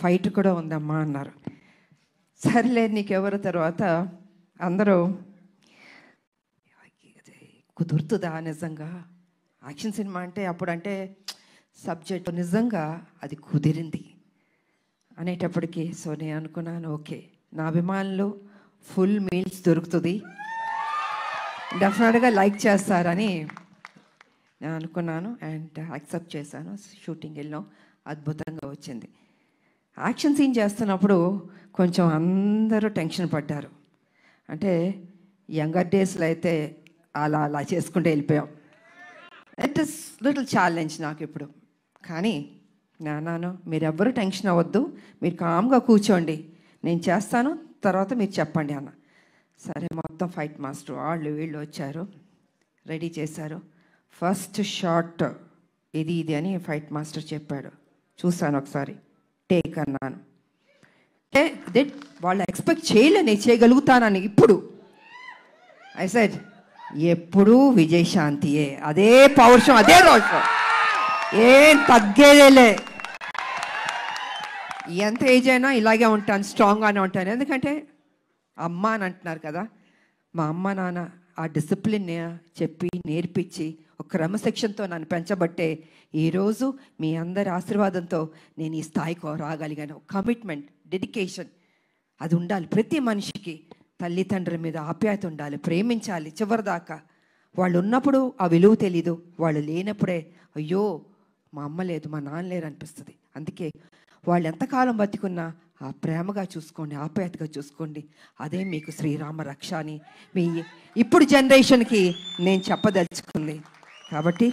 Fight కూడా ఉందమ్మా అన్నారు. సర్లే నీకెవరు తర్వాత అందరూ కుదురుతుందా నిజంగా యాక్షన్ సినిమా అంటే అప్పుడంటే సబ్జెక్ట్ నిజంగా అది కుదిరింది అనేటప్పటికీ సో నేను అనుకున్నాను ఓకే నా అభిమానులు ఫుల్ మీల్స్ దొరుకుతుంది డెఫినెట్గా లైక్ చేస్తారని నేను అనుకున్నాను అండ్ యాక్సెప్ట్ చేశాను. షూటింగ్ వెళ్ళాం, అద్భుతంగా వచ్చింది. యాక్షన్ సీన్ చేస్తున్నప్పుడు కొంచెం అందరూ టెన్షన్ పడ్డారు. అంటే యంగర్ డేస్లో అయితే అలా అలా చేసుకుంటూ వెళ్ళిపోయాం. ఇట్ ఇస్ లిటిల్ ఛాలెంజ్ నాకు ఇప్పుడు. కానీ నాన్న మీరెవ్వరూ టెన్షన్ అవ్వద్దు, మీరు కామ్గా కూర్చోండి, నేను చేస్తాను, తర్వాత మీరు చెప్పండి అన్న. సరే మొత్తం ఫైట్ మాస్టర్ వాళ్ళు వీళ్ళు వచ్చారు, రెడీ చేశారు. ఫస్ట్ షాట్ ఇది అని ఫైట్ మాస్టర్ చెప్పాడు. చూశాను ఒకసారి, టేక్ అన్నాను. వాళ్ళు ఎక్స్పెక్ట్ చేయలే నేను చేయగలుగుతానని. ఇప్పుడు ఐ సెడ్ ఎప్పుడూ విజయశాంతియే, అదే పౌరుషం, అదే రోషం, ఏం తగ్గేదేలే. ఎంత ఏజ్ అయినా ఇలాగే ఉంటాను, స్ట్రాంగ్గానే ఉంటాను. ఎందుకంటే అమ్మ అని అంటున్నారు కదా, మా అమ్మ నాన్న ఆ డిసిప్లిన్ చెప్పి నేర్పించి ఒక క్రమశిక్షణతో నన్ను పెంచబట్టే ఈరోజు మీ అందరి ఆశీర్వాదంతో నేను ఈ స్థాయికి రాగలిగాను. కమిట్మెంట్, డెడికేషన్ అది ఉండాలి ప్రతి మనిషికి. తల్లిదండ్రుల మీద ఆప్యాయత ఉండాలి, ప్రేమించాలి చివరిదాకా. వాళ్ళు ఉన్నప్పుడు ఆ విలువ తెలీదు, వాళ్ళు లేనప్పుడే అయ్యో మా అమ్మ లేదు మా నాన్న లేరు అనిపిస్తుంది. అందుకే వాళ్ళు ఎంతకాలం బతికున్నా ఆ ప్రేమగా చూసుకోండి, ఆప్యాయతగా చూసుకోండి. అదే మీకు శ్రీరామ రక్ష అని మీ ఇప్పుడు జనరేషన్కి నేను చెప్పదలుచుకుంది. కాబట్టి